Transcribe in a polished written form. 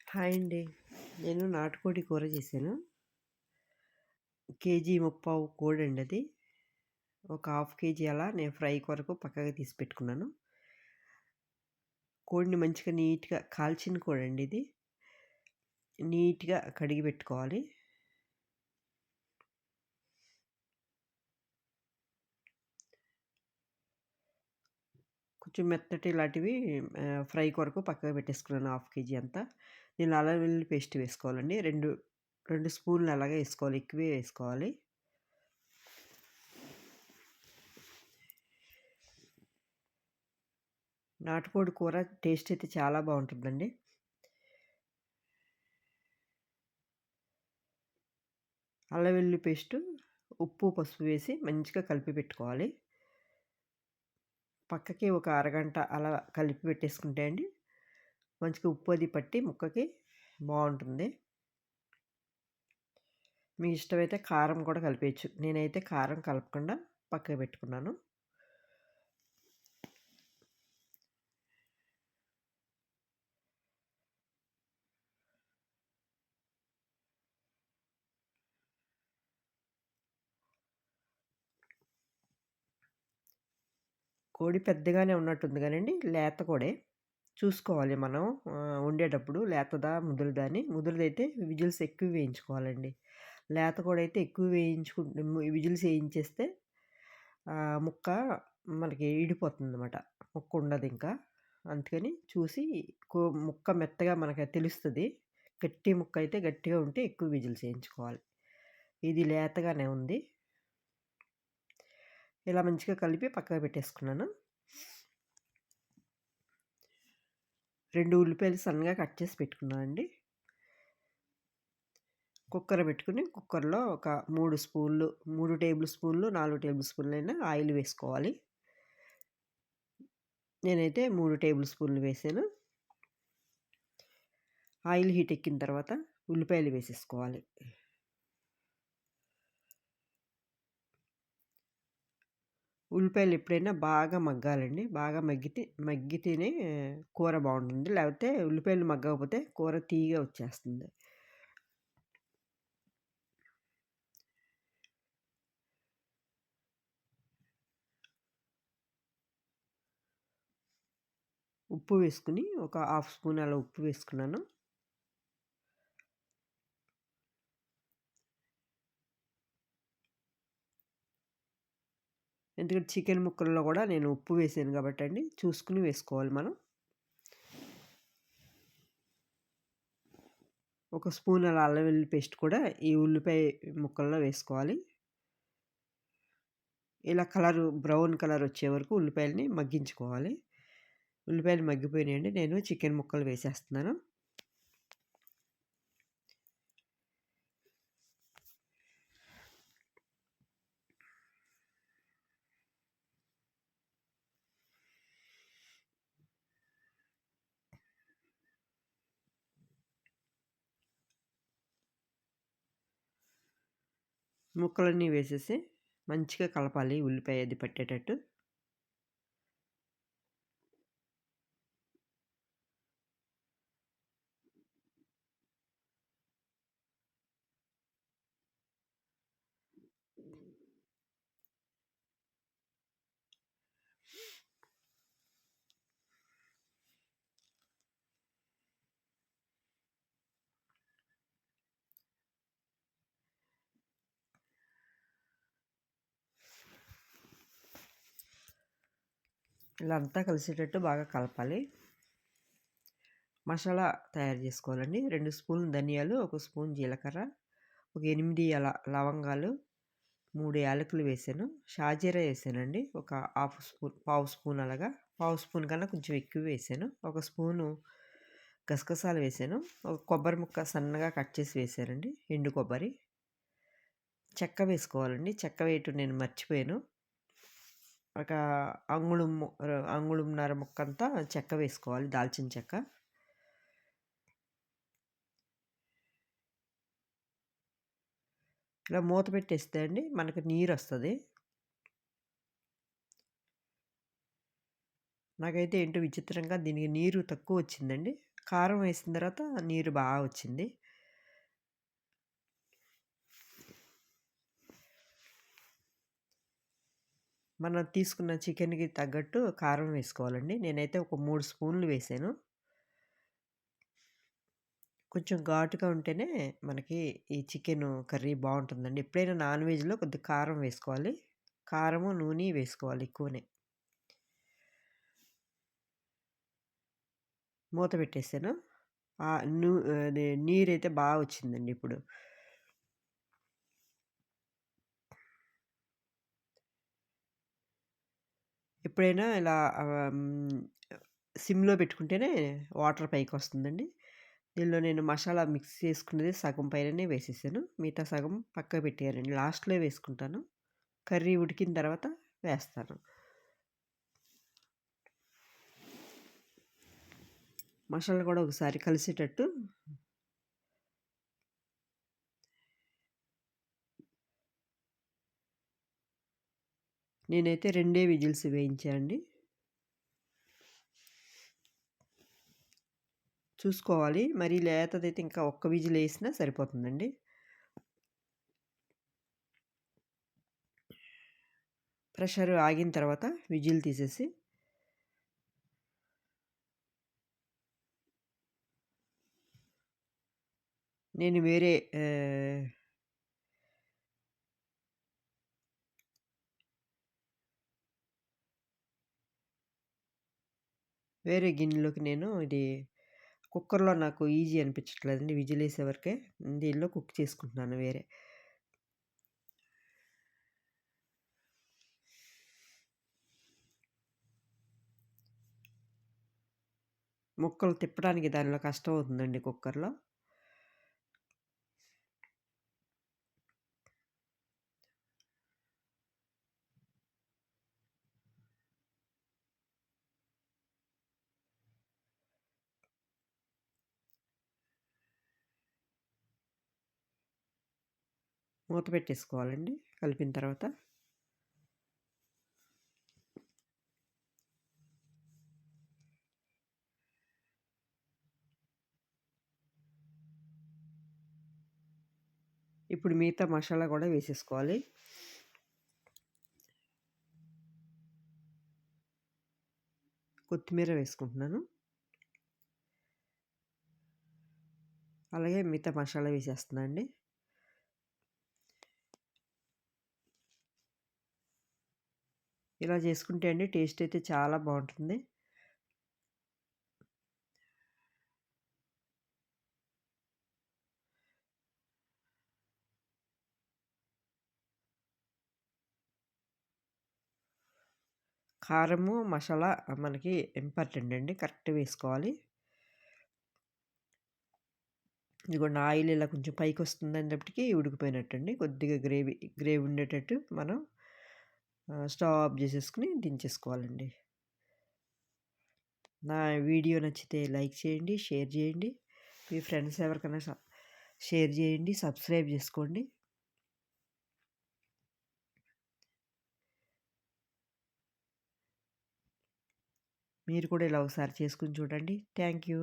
Hi అండి. నేను నాటుకోడి కూర చేశాను. కేజీ ముప్పావు కోడండి అది. ఒక హాఫ్ కేజీ అలా నేను ఫ్రై కొరకు పక్కగా తీసి పెట్టుకున్నాను. కోడిని మంచిగా నీట్‌గా కాల్చిన కోడండి ఇది. నీట్‌గా కడిగి పెట్టుకోవాలి. కొంచెం మెత్తటి లాంటివి ఫ్రై కొరకు పక్కకు పెట్టేసుకున్నాను హాఫ్ కేజీ అంతా. దీనిలో అల్లం వెల్లుల్లి పేస్ట్ వేసుకోవాలండి. 2 స్పూన్లు అలాగే వేసుకోవాలి. ఎక్కువే వేసుకోవాలి. నాటుకోడి కూర టేస్ట్ అయితే చాలా బావుంటుందండి. అల్లం వెల్లుల్లి పేస్టు, ఉప్పు, పసుపు వేసి మంచిగా కలిపి పెట్టుకోవాలి. పక్కకి ఒక అరగంట అలా కలిపి పెట్టేసుకుంటే అండి, మంచిగా ఉప్పు అది పట్టి ముక్కకి బావుంటుంది. మీ ఇష్టమైతే కారం కూడా కలిపేయచ్చు. నేనైతే కారం కలపకుండా పక్కకు పెట్టుకున్నాను. కోడి పెద్దగానే ఉన్నట్టుంది గానండి, లేత కోడే. చూసుకోవాలి మనం వండేటప్పుడు లేతదా, ముదురుదా అని. ముదురుదైతే విజిల్స్ ఎక్కువ వేయించుకోవాలండి. లేత కోడైతే ఎక్కువ విజిల్స్ వేయించేస్తే ముక్క మనకి ఇడిపోతుందనమాట. ముక్క ఉండదింకా. అందుకని చూసి ముక్క మెత్తగా మనకి తెలుస్తది. గట్టి ముక్క అయితే గట్టిగా ఉంటే ఎక్కువ విజిల్స్ వేయించుకోవాలి. ఇది లేతగానే ఉంది. ఇలా మంచిగా కలిపి పక్కకు పెట్టేసుకున్నాను. 2 ఉల్లిపాయలు సన్నగా కట్ చేసి పెట్టుకున్నానండి. కుక్కర్ పెట్టుకొని కుక్కర్‌లో ఒక 3 టేబుల్ స్పూన్లు, 4 టేబుల్ స్పూన్లైనా ఆయిల్ వేసుకోవాలి. నేనైతే 3 టేబుల్ స్పూన్లు వేసాను. ఆయిల్ హీట్ ఎక్కిన తర్వాత ఉల్లిపాయలు వేసేసుకోవాలి. ఉల్లిపాయలు ఎప్పుడైనా బాగా మగ్గాలండి. బాగా మగ్గితేనే కూర బావుంటుంది. లేకపోతే ఉల్లిపాయలు మగ్గకపోతే కూర తీయగా వచ్చేస్తుంది. ఉప్పు వేసుకొని ఒక హాఫ్ స్పూన్ అలా ఉప్పు వేసుకున్నాను. ఎందుకంటే చికెన్ ముక్కల్లో కూడా నేను ఉప్పు వేసాను కాబట్టండి, చూసుకొని వేసుకోవాలి మనం. ఒక స్పూన్ అలా అల్లం వెల్లుల్లి పేస్ట్ కూడా ఈ ఉల్లిపాయ ముక్కల్లో వేసుకోవాలి. ఇలా బ్రౌన్ కలర్ వచ్చే వరకు ఉల్లిపాయలని మగ్గించుకోవాలి. ఉల్లిపాయలు మగ్గిపోయినాయండి. నేను చికెన్ ముక్కలు వేసేస్తున్నాను. ముక్కలన్నీ వేసేసి మంచిగా కలపాలి ఉల్లిపాయ అది పట్టేటట్టు. ఇలా అంతా కలిసేటట్టు బాగా కలపాలి. మసాలా తయారు చేసుకోవాలండి. 2 స్పూన్లు ధనియాలు, 1 స్పూన్ జీలకర్ర, ఒక 8 అలా లవంగాలు, 3 యాలకులు వేసాను. షాజీరా వేసానండి. ఒక పావు స్పూన్ అలాగా. పావు స్పూన్ కన్నా కొంచెం ఎక్కువ వేసాను. ఒక స్పూను గసగసాలు వేసాను. ఒక కొబ్బరి ముక్క సన్నగా కట్ చేసి వేసానండి. ఎండు కొబ్బరి. చెక్క వేసుకోవాలండి. చెక్క వేయటం నేను మర్చిపోయాను. ఒక అంగుళంన్నర ముక్కంతా చెక్క వేసుకోవాలి. దాల్చిన చెక్క. ఇలా మూత పెట్టేస్తే అండి మనకు నీరొస్తది. నాకైతే ఏంటో విచిత్రంగా దీనికి నీరు తక్కువ వచ్చిందండి. కారం వేసిన తర్వాత నీరు వచ్చింది. మనం తీసుకున్న చికెన్‌కి తగ్గట్టు కారం వేసుకోవాలండి. నేనైతే ఒక 3 స్పూన్లు వేశాను. కొంచెం ఘాటుగా ఉంటేనే మనకి ఈ చికెను కర్రీ బావుంటుందండి. ఎప్పుడైనా నాన్ వెజ్‌లో కొద్దిగా కారం వేసుకోవాలి. కారము, నూనె వేసుకోవాలి ఎక్కువనే. మూత పెట్టేసాను. అది నీరైతే వచ్చిందండి ఇప్పుడు. ఎప్పుడైనా ఇలా సిమ్‌లో పెట్టుకుంటేనే వాటర్ పైకొస్తుందండి. దీనిలో నేను మసాలా మిక్స్ చేసుకున్నది సగం పైననే వేసేసాను. మిగతా సగం పక్కకు పెట్టేయాలండి. లాస్ట్‌లో వేసుకుంటాను. కర్రీ ఉడికిన తర్వాత వేస్తాను. మసాలా కూడా ఒకసారి కలిసేటట్టు నేనైతే 2 విజిల్స్ వేయించా అండి. చూసుకోవాలి. మరి లేతదైతే ఇంకా ఒక్క విజిలేసినా సరిపోతుందండి. ప్రెషర్ ఆగిన తర్వాత విజిల్ తీసేసి నేను వేరే గిన్నెలోకి నేను ఇది కుక్కర్‌లో నాకు ఈజీ అనిపించట్లేదండి విజిలేసే వరకే. దీనిలో కుక్ చేసుకుంటున్నాను వేరే. ముక్కలు తిప్పడానికి దానిలో కష్టమవుతుందండి కుక్కర్‌లో. మూత పెట్టేసుకోవాలండి కలిపిన తర్వాత. ఇప్పుడు మిగతా మసాలా కూడా వేసేసుకోవాలి. కొత్తిమీర వేసుకుంటున్నాను. అలాగే మిగతా మసాలా వేసేస్తున్నా అండి. ఇలా చేసుకుంటే అండి టేస్ట్ అయితే చాలా బావుంటుంది. కారము, మసాలా మనకి ఇంపార్టెంట్ అండి. కరెక్ట్ వేసుకోవాలి. ఇదిగోండి ఆయిల్ ఇలా కొంచెం పైకొస్తుందనేటప్పటికి ఉడికిపోయినట్టండి. కొద్దిగా గ్రేవీ ఉండేటట్టు మనం స్టవ్ ఆఫ్ చేసేసుకొని దించేసుకోవాలండి. నా వీడియో నచ్చితే లైక్ చేయండి, షేర్ చేయండి. మీ ఫ్రెండ్స్ ఎవరికైనా షేర్ చేయండి, సబ్స్క్రైబ్ చేసుకోండి. మీరు కూడా ఇలా ఒకసారి చేసుకొని చూడండి. Thank you.